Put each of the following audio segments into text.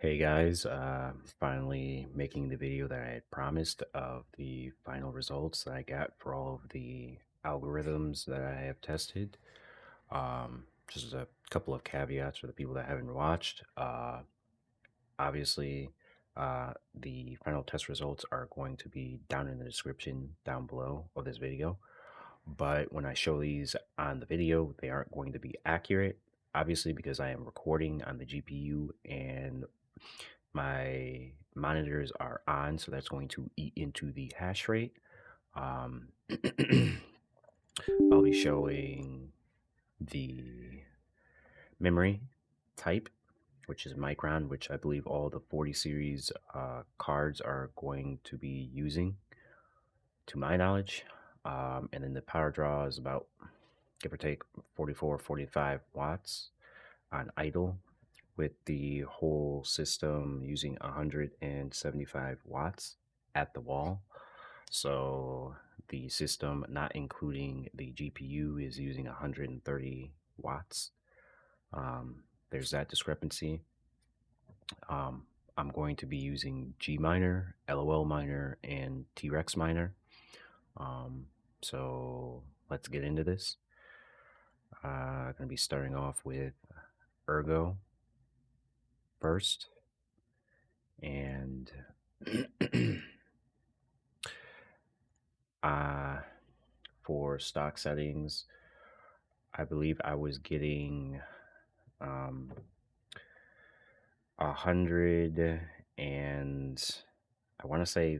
Hey guys, finally making the video that I had promised of the final results that I got for all of the algorithms that I have tested. Just a couple of caveats for the people that haven't watched. Obviously, the final test results are going to be down in the description down below of this video. But when I show these on the video, they aren't going to be accurate, obviously, because I am recording on the GPU and my monitors are on, so that's going to eat into the hash rate. Um, I'll be showing the memory type, which is Micron, which I believe all the 40 series cards are going to be using, to my knowledge. And then the power draw is about, give or take, 44, 45 watts on idle, with the whole system using 175 watts at the wall. So the system, not including the GPU, is using 130 watts. There's that discrepancy. I'm going to be using G miner, LOL miner, and T-Rex miner. So let's get into this. Going to be starting off with Ergo first, and for stock settings, I believe I was getting 100 and I want to say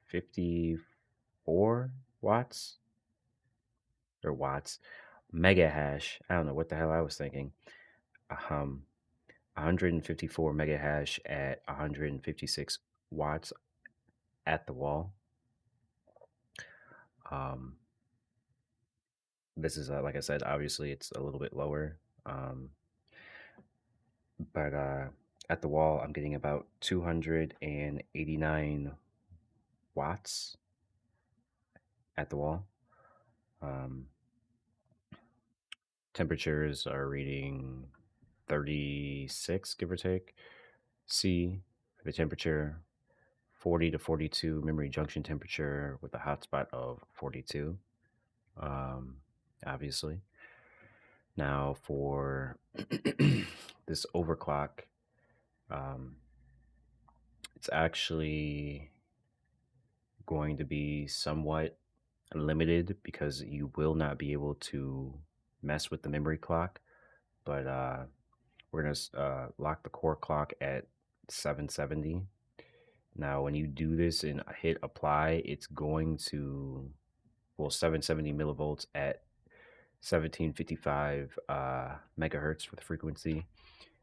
54 watts or watts, mega hash. I don't know what the hell I was thinking. 154 mega hash at 156 watts at the wall. This is, like I said, obviously it's a little bit lower. But at the wall, I'm getting about 289 watts at the wall. Temperatures are reading 36, give or take. C for the temperature, 40 to 42 memory junction temperature with a hotspot of 42, obviously. Now for this overclock, it's actually going to be somewhat limited because you will not be able to mess with the memory clock. But we're going to lock the core clock at 770. Now, when you do this and hit apply, it's going to, 770 millivolts at 1755 megahertz for the frequency.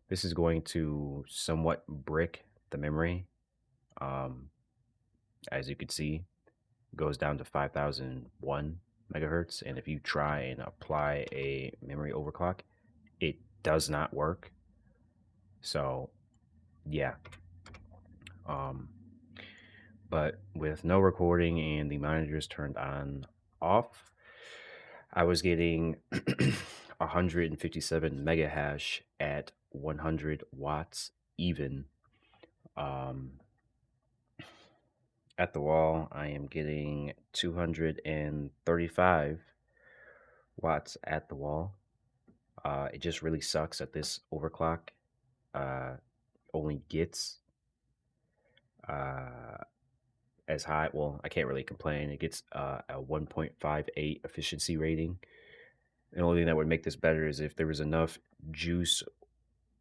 This is going to somewhat brick the memory. As you can see, goes down to 5001 megahertz. And if you try and apply a memory overclock, it does not work. So yeah. But with no recording and the monitors turned on off, I was getting 157 mega hash at 100 watts even. At the wall, I am getting 235 watts at the wall. It just really sucks that this overclock only gets as high. Well, I can't really complain. It gets a 1.58 efficiency rating. The only thing that would make this better is if there was enough juice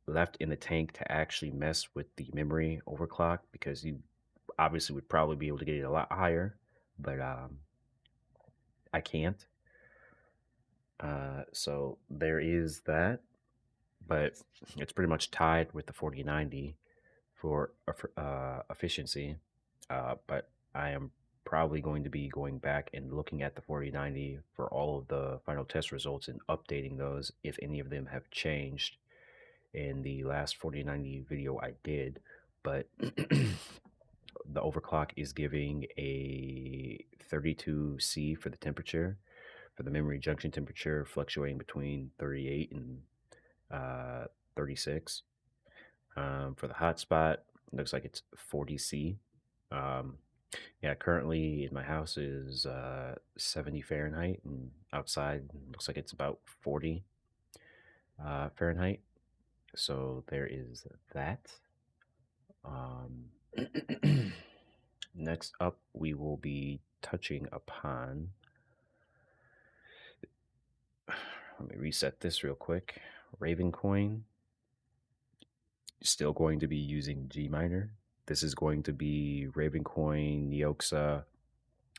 left in the tank to actually mess with the memory overclock, because you obviously would probably be able to get it a lot higher, but I can't. So there is that, but it's pretty much tied with the 4090 for efficiency. But I am probably going to be going back and looking at the 4090 for all of the final test results and updating those if any of them have changed in the last 4090 video I did. But the overclock is giving a 32C for the temperature, for the memory junction temperature, fluctuating between 38 and 36. For the hotspot, looks like it's 40C. Um, yeah, currently in my house is 70 Fahrenheit, and outside looks like it's about 40 Fahrenheit. So there is that. Um, next up, we will be touching upon. Let me reset this real quick. Ravencoin, still going to be using Gminer. This is going to be Ravencoin, Neoxa,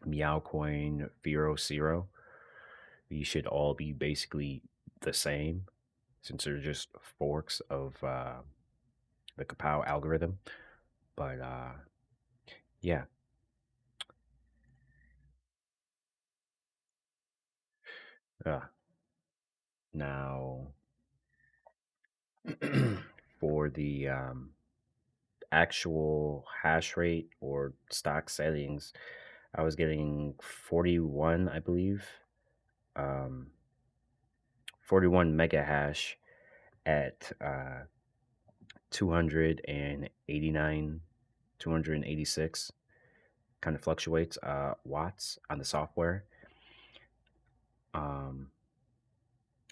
Meowcoin, Firo Zero. These should all be basically the same since they're just forks of the Kapow algorithm. But yeah. Uh, now, for the actual hash rate or stock settings, I was getting 41, I believe. Um, 41 mega hash at 289, 286. Kind of fluctuates watts on the software. Um,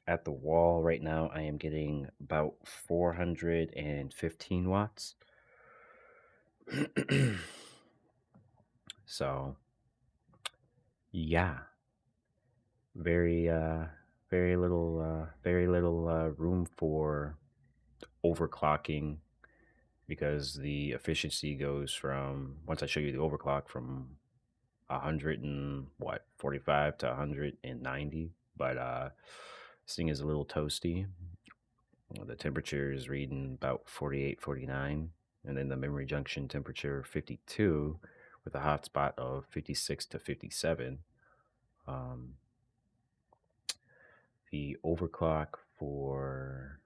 at the wall right now, I am getting about 415 watts. So, yeah, very very little room for overclocking because the efficiency goes from, once I show you the overclock, from 100 and what 45 to 190. But this thing is a little toasty. The temperature is reading about 48, 49, and then the memory junction temperature 52 with a hotspot of 56 to 57. um, the overclock for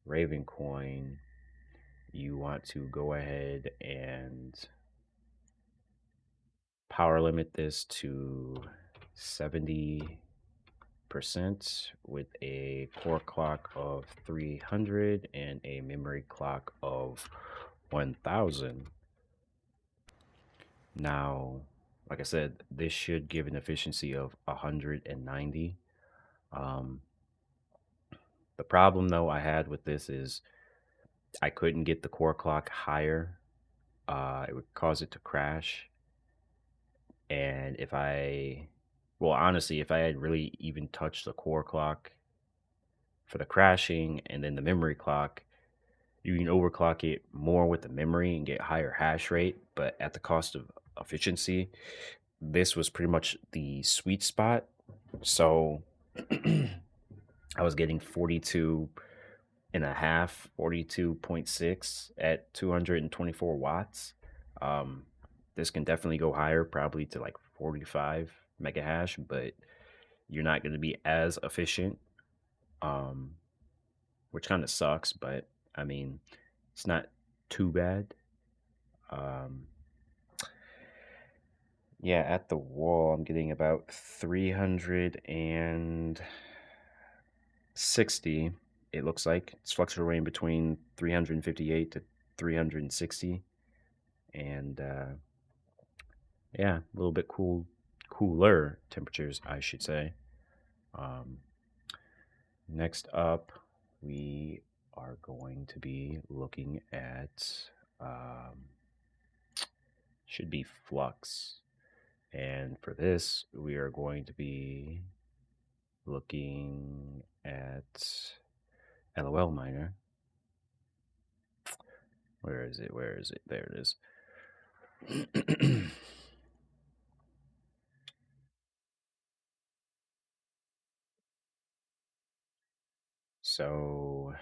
Ravencoin, you want to go ahead and power limit this to 70% with a core clock of 300 and a memory clock of 1000. Now, like I said, this should give an efficiency of 190. Um, the problem though I had with this is I couldn't get the core clock higher. It would cause it to crash. And if I, well, honestly, if I had really even touched the core clock for the crashing and then the memory clock, you can overclock it more with the memory and get higher hash rate, but at the cost of efficiency. This was pretty much the sweet spot. So I was getting 42 and a half, 42.6 at 224 watts. Um, this can definitely go higher, probably to like 45 mega hash, but you're not going to be as efficient, um, which kind of sucks, but I mean, it's not too bad. Um, yeah, at the wall, I'm getting about 360. It looks like it's fluctuating between 358 to 360, and yeah, a little bit cooler temperatures, I should say. Um, next up, we are going to be looking at should be Flux. And for this, we are going to be looking at LOL miner. Where is it? Where is it? There it is. So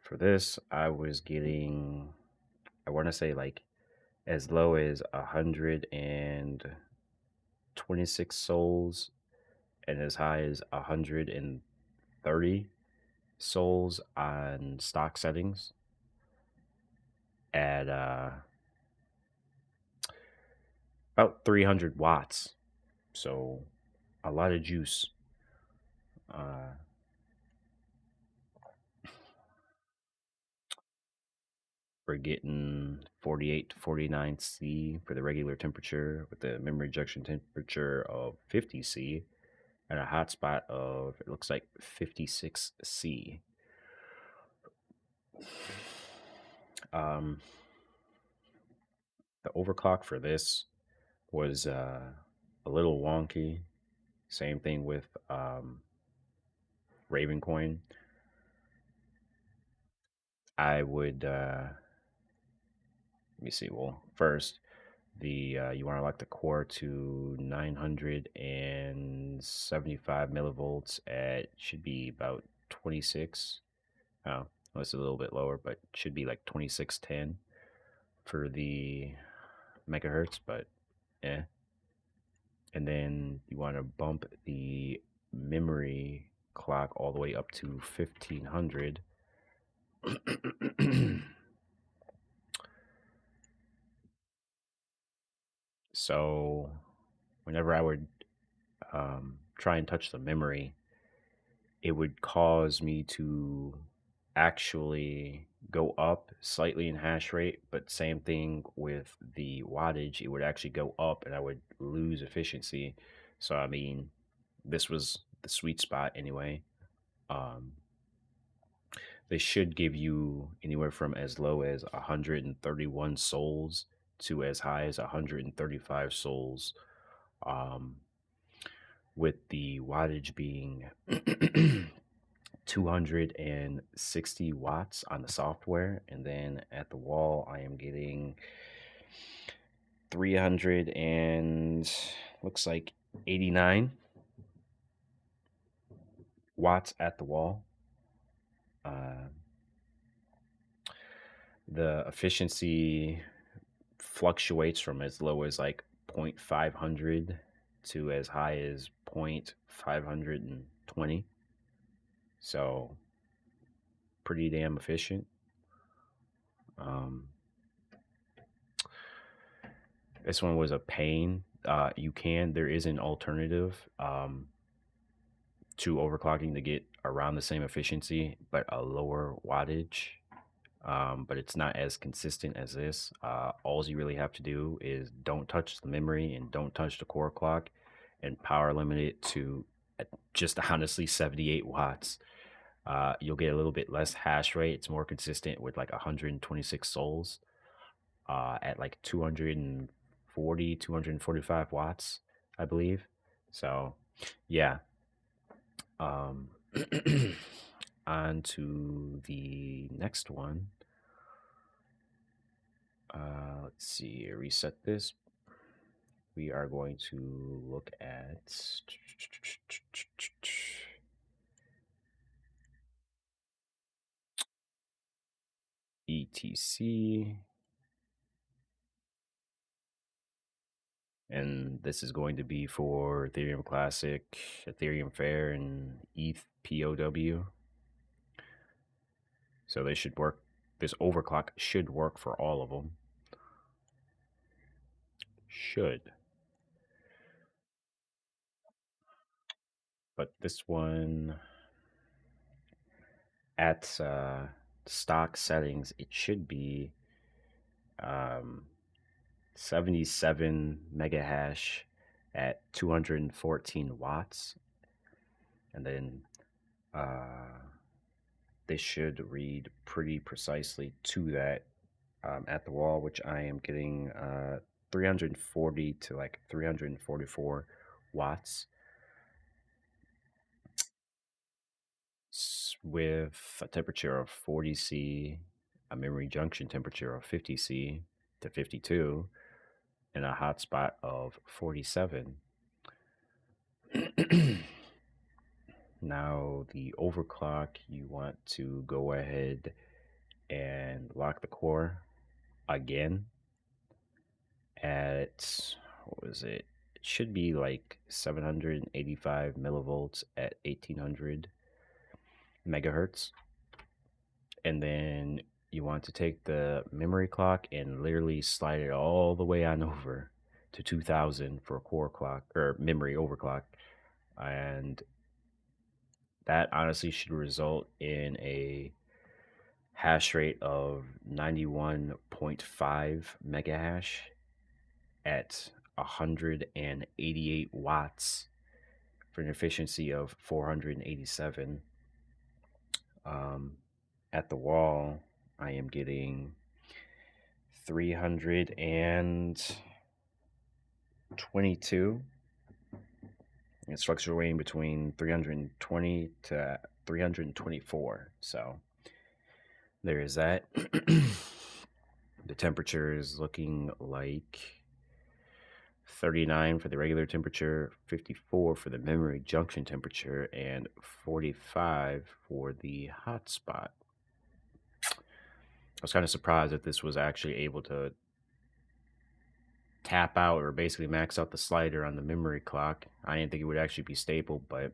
for this, I was getting, I want to say like as low as 126 souls and as high as 130 souls on stock settings at about 300 watts. So a lot of juice. Uh, we're getting 48 to 49 C for the regular temperature with the memory junction temperature of 50 C and a hotspot of, it looks like 56 C. The overclock for this was a little wonky. Same thing with Ravencoin. I would let me see. Well, first, the you want to lock the core to 975 millivolts at, should be about 26. Oh, well, it's a little bit lower, but should be like 2610 for the megahertz. But yeah, and then you want to bump the memory clock all the way up to 1500. So whenever I would try and touch the memory, it would cause me to actually go up slightly in hash rate, but same thing with the wattage, it would actually go up and I would lose efficiency. So I mean, this was the sweet spot anyway. Um, they should give you anywhere from as low as 131 souls to as high as 135 souls, um, with the wattage being 260 watts on the software, and then at the wall I am getting 300 and looks like 89 watts at the wall. The efficiency fluctuates from as low as like 0.500 to as high as 0.520. So pretty damn efficient. This one was a pain. There is an alternative to overclocking to get around the same efficiency, but a lower wattage. But it's not as consistent as this. All you really have to do is don't touch the memory and don't touch the core clock, and power limit it to just honestly 78 watts. You'll get a little bit less hash rate. It's more consistent with like 126 souls at like 240, 245 watts, I believe. So, yeah. Um, on to the next one. Let's see, reset this. We are going to look at ETC. And this is going to be for Ethereum Classic, Ethereum Fair, and ETH POW. So they should work. This overclock should work for all of them. Should. But this one, at stock settings, it should be 77 mega hash at 214 watts. And then they should read pretty precisely to that at the wall, which I am getting 340 to like 344 watts with a temperature of 40 C, a memory junction temperature of 50 C to 52, and a hotspot of 47. Now, the overclock, you want to go ahead and lock the core again at, what was it? It should be like 785 millivolts at 1800 megahertz. And then you want to take the memory clock and literally slide it all the way on over to 2000 for a core clock or memory overclock. And that honestly should result in a hash rate of 91.5 megahash at 188 watts for an efficiency of 487. At the wall, I am getting 322. It's fluctuating between 320 to 324. So there is that. The temperature is looking like 39 for the regular temperature, 54 for the memory junction temperature, and 45 for the hotspot. I was kind of surprised that this was actually able to tap out or basically max out the slider on the memory clock. I didn't think it would actually be stable, but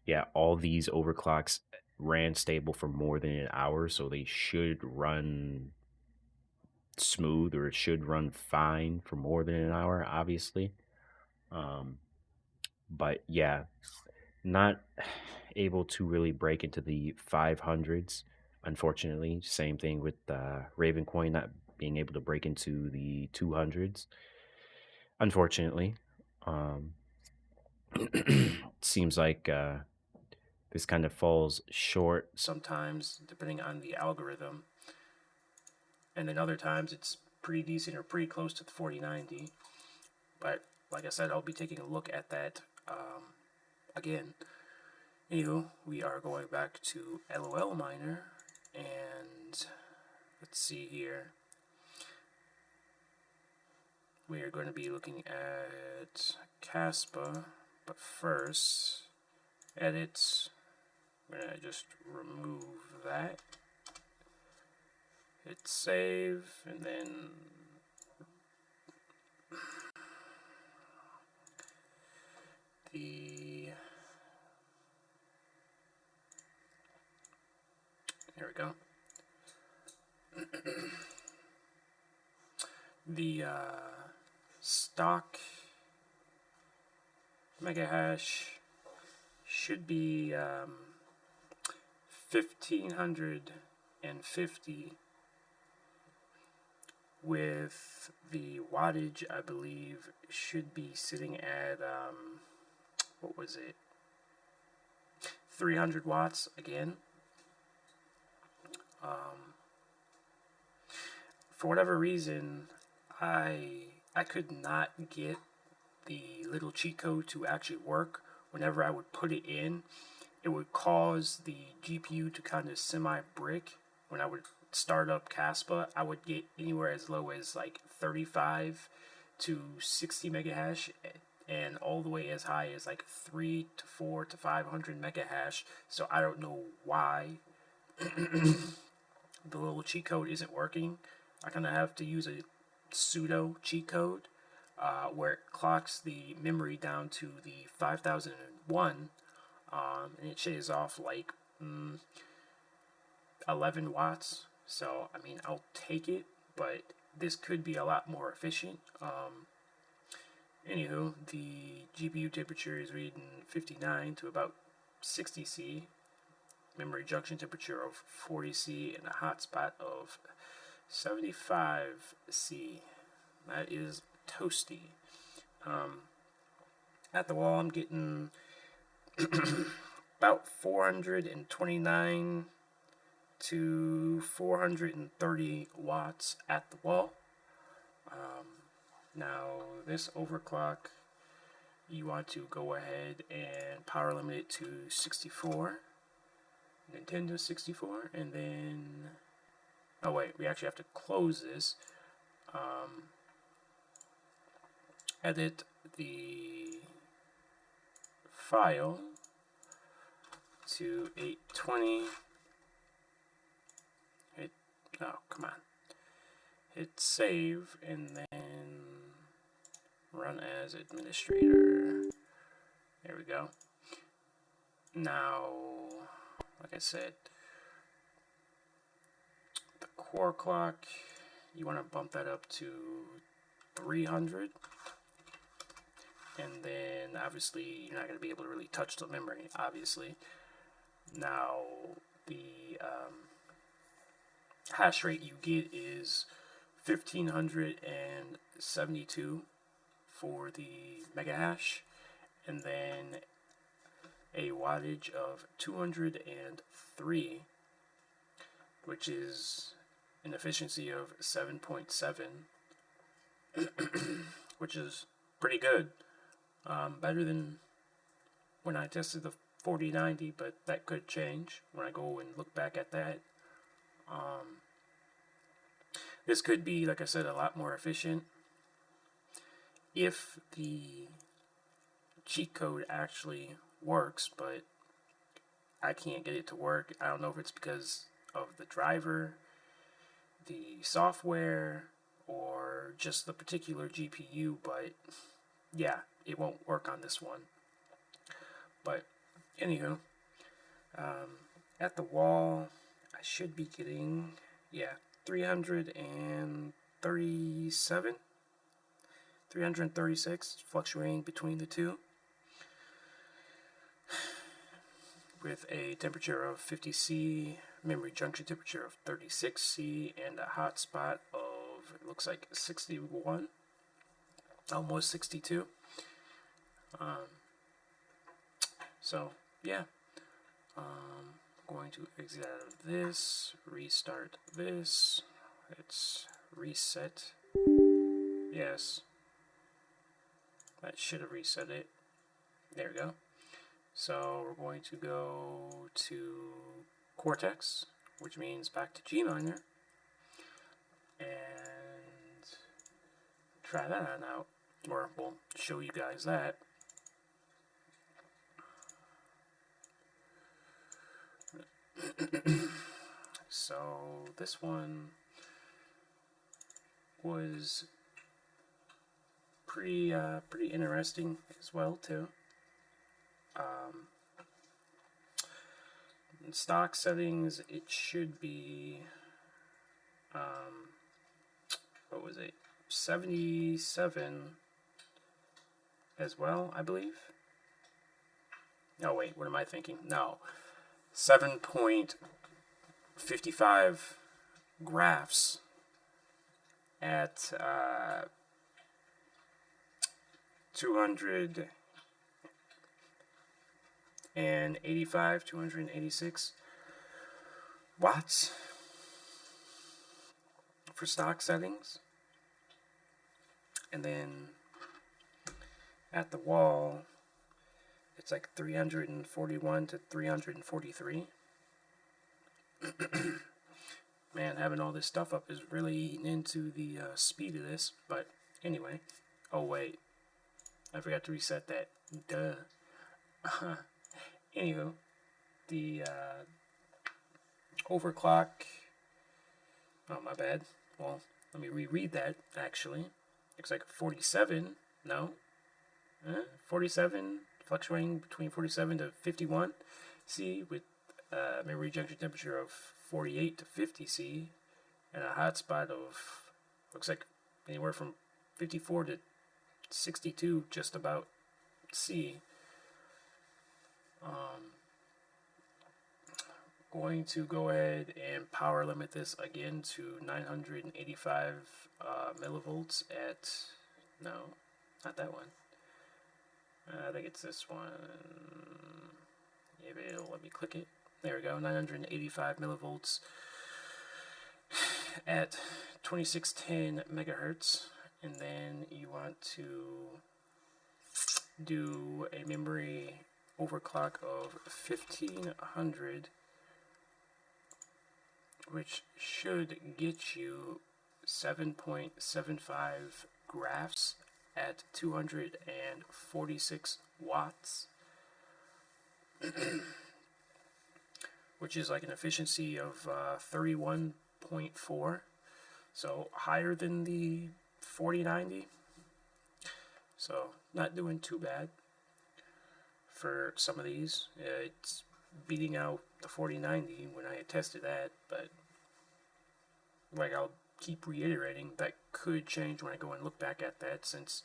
yeah, all these overclocks ran stable for more than an hour, so they should run smooth, or it should run fine for more than an hour, obviously. But yeah, not able to really break into the 500s, unfortunately. Same thing with Ravencoin not being able to break into the 200s, unfortunately. Seems like this kind of falls short sometimes, depending on the algorithm. And then other times it's pretty decent or pretty close to the 4090. But like I said, I'll be taking a look at that again. Anywho, we are going back to LOL Miner, and let's see here. We are going to be looking at Kaspa, but first, edit. I'm going to just remove that. Hit save, and then there we go. The stock mega hash should be 1550, with the wattage, I believe, should be sitting at what was it, 300 watts again. For whatever reason, I could not get the little cheat code to actually work. Whenever I would put it in, it would cause the GPU to kind of semi-brick. When I would start up Kaspa, I would get anywhere as low as like 35 to 60 mega hash, and all the way as high as like 3 to 4 to 500 mega hash. So I don't know why the little cheat code isn't working. I kind of have to use a pseudo cheat code where it clocks the memory down to the 5001, and it shaves off like 11 watts. So I mean, I'll take it, but this could be a lot more efficient. Anywho, the GPU temperature is reading 59 to about 60 C, memory junction temperature of 40 C, and a hotspot of 75 C. That is toasty. At the wall, I'm getting about 429 to 430 watts at the wall. Now, this overclock, you want to go ahead and power limit it to 64, Nintendo 64, and then, oh wait, we actually have to close this. Edit the file to 820. Oh, come on. Hit save, and then run as administrator. There we go. Now, like I said, the core clock, you want to bump that up to 300. And then, obviously, you're not going to be able to really touch the memory, obviously. Now, the hash rate you get is 1572 for the mega hash, and then a wattage of 203, which is an efficiency of 7.7, which is pretty good. Better than when I tested the 4090, but that could change when I go and look back at that. This could be, like I said, a lot more efficient if the cheat code actually works, but I can't get it to work. I don't know if it's because of the driver, the software, or just the particular GPU, but yeah, it won't work on this one. But anywho, at the wall, I should be getting, 337, 336, fluctuating between the two, with a temperature of 50C, memory junction temperature of 36C, and a hotspot of, it looks like 61, almost 62. So yeah, going to exit out of this, restart this. Let's reset. Yes, that should have reset it. There we go. So we're going to go to Cortex, which means back to Gminer, and try that on out, or we'll show you guys that. So this one was pretty interesting as well too. In stock settings, it should be what was it, 77 as well, I believe. No, wait, what am I thinking? No, 7.55 graphs at 286 watts for stock settings. And then at the wall, it's like 341 to 343. Man, having all this stuff up is really eating into the speed of this. But anyway, oh wait, I forgot to reset that. Duh. Anywho, the overclock. Oh, my bad. Well, let me reread that. Actually, looks like 47. No, 47, fluctuating between 47 to 51 C, with memory junction temperature of 48 to 50 C, and a hotspot of, looks like anywhere from 54 to 62, just about C. Going to go ahead and power limit this again to 985 millivolts at, no, not that one. I think it's this one. Maybe it'll let me click it. There we go, 985 millivolts at 2610 megahertz. And then you want to do a memory overclock of 1500, which should get you 7.75 graphs at 246 watts, which is like an efficiency of 31.4, so higher than the 4090. So not doing too bad for some of these. It's beating out the 4090 when I had tested that, but like I'll keep reiterating, that could change when I go and look back at that, since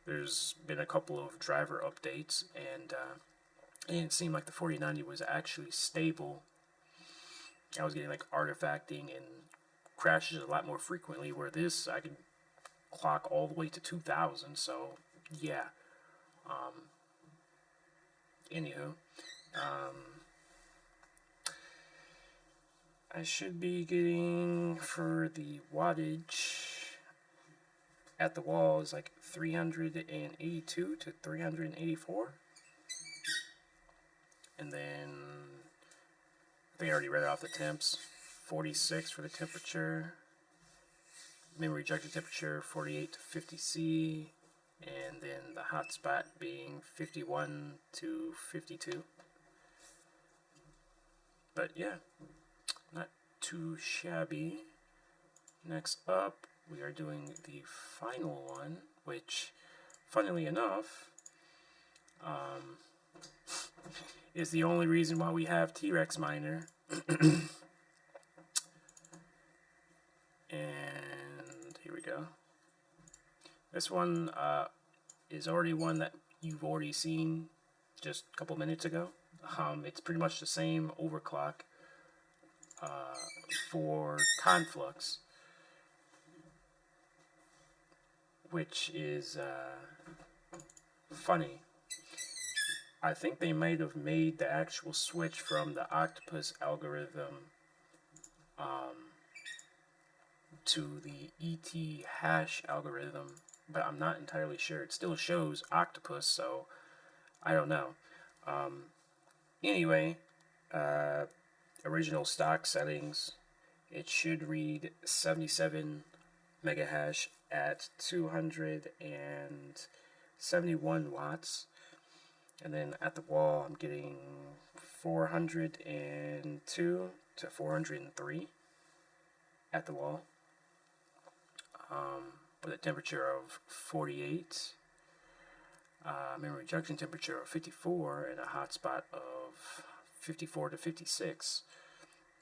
there's been a couple of driver updates, and it didn't seem like the 4090 was actually stable. I was getting like artifacting and crashes a lot more frequently, where this I can clock all the way to 2000. So yeah. Anywho, I should be getting, for the wattage at the wall, is like 382 to 384. And then I think I already read it off the temps. 46 for the temperature. Memory ejected temperature 48 to 50 C. And then the hotspot being 51 to 52. But yeah, not too shabby. Next up, we are doing the final one, which, funnily enough, is the only reason why we have T-Rex Miner. And here we go. This one is already one that you've already seen just a couple minutes ago. It's pretty much the same overclock for Conflux, which is funny. I think they might have made the actual switch from the octopus algorithm to the ET hash algorithm, but I'm not entirely sure. It still shows octopus, so I don't know. Anyway, original stock settings, it should read 77 megahash at 271 watts. And then at the wall, I'm getting 402 to 403 at the wall, with a temperature of 48, memory ejection temperature of 54, and a hotspot of 54 to 56.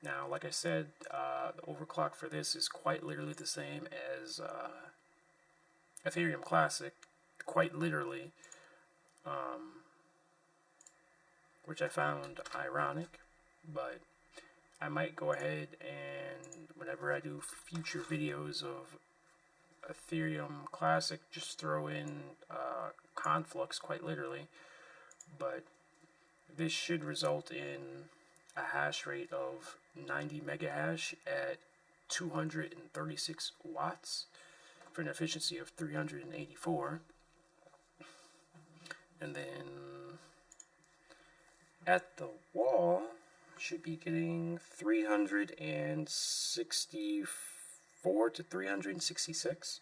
Now, like I said, the overclock for this is quite literally the same as Ethereum Classic, quite literally, which I found ironic, but I might go ahead and whenever I do future videos of Ethereum Classic, just throw in Conflux, quite literally. But this should result in a hash rate of 90 megahash at 236 watts for an efficiency of 384. And then at the wall, should be getting 364 to 366.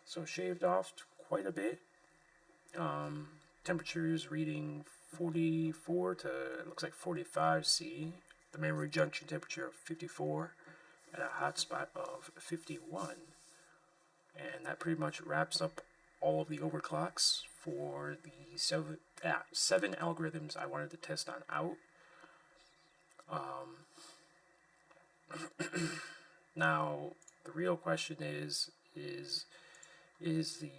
So shaved off quite a bit. Temperatures reading 44 to, it looks like 45 C. The memory junction temperature of 54 and a hotspot of 51. And that pretty much wraps up all of the overclocks for the seven algorithms I wanted to test on out. Now, the real question is the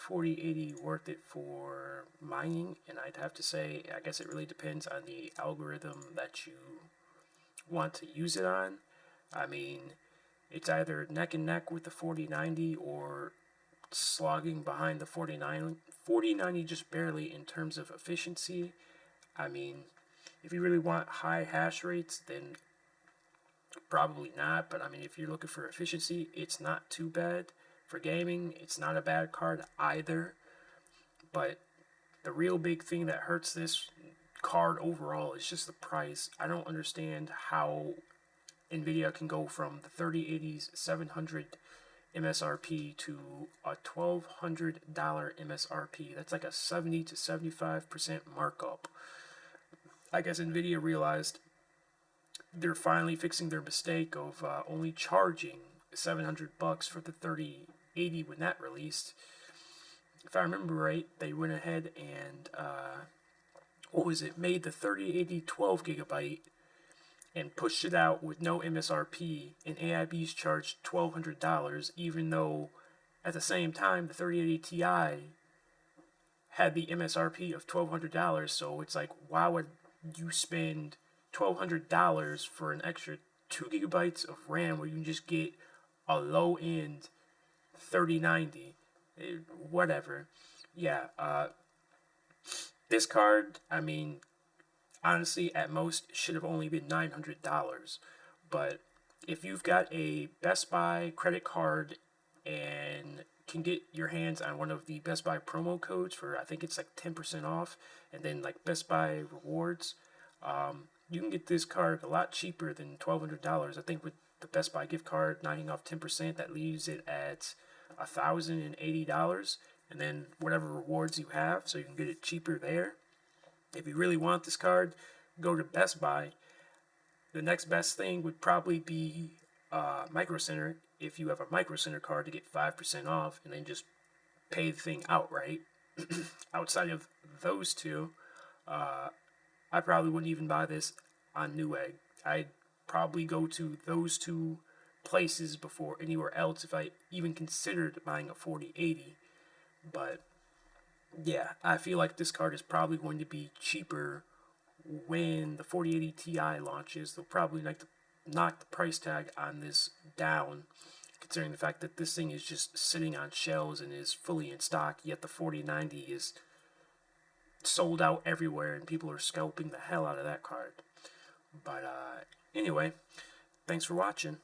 4080 worth it for mining? And I'd have to say, I guess it really depends on the algorithm that you want to use it on. I mean, it's either neck and neck with the 4090 or slogging behind the 4090 just barely in terms of efficiency. I mean, if you really want high hash rates, then probably not. But I mean, if you're looking for efficiency, it's not too bad. For gaming, it's not a bad card either. But the real big thing that hurts this card overall is just the price. I don't understand how Nvidia can go from the 3080's 700 MSRP to a $1,200 MSRP. That's like a 70 to 75% markup. I guess Nvidia realized they're finally fixing their mistake of only charging $700 for the 3080 when that released. If I remember right, they went ahead and made the 3080 12 gigabyte and pushed it out with no MSRP, and AIB's charged $1,200, even though at the same time the 3080 Ti had the MSRP of $1,200. So it's like, why would you spend $1,200 for an extra 2 gigabytes of RAM where you can just get a low end 3090, whatever. Yeah, this card, I mean, honestly, at most, should have only been $900. But if you've got a Best Buy credit card and can get your hands on one of the Best Buy promo codes for, I think it's like 10% off, and then like Best Buy rewards, you can get this card a lot cheaper than $1,200. I think with the Best Buy gift card knocking off 10%, that leaves it at $1,080, and then whatever rewards you have, so you can get it cheaper there. If you really want this card, go to Best Buy. The next best thing would probably be Micro Center. If you have a Micro Center card, to get 5% off, and then just pay the thing outright. Outside of those two, I probably wouldn't even buy this on Newegg. I'd probably go to those two places before anywhere else if I even considered buying a 4080. But yeah, I feel like this card is probably going to be cheaper when the 4080 Ti launches. They'll probably knock the price tag on this down, considering the fact that this thing is just sitting on shelves and is fully in stock, yet the 4090 is sold out everywhere and people are scalping the hell out of that card. But anyway, thanks for watching.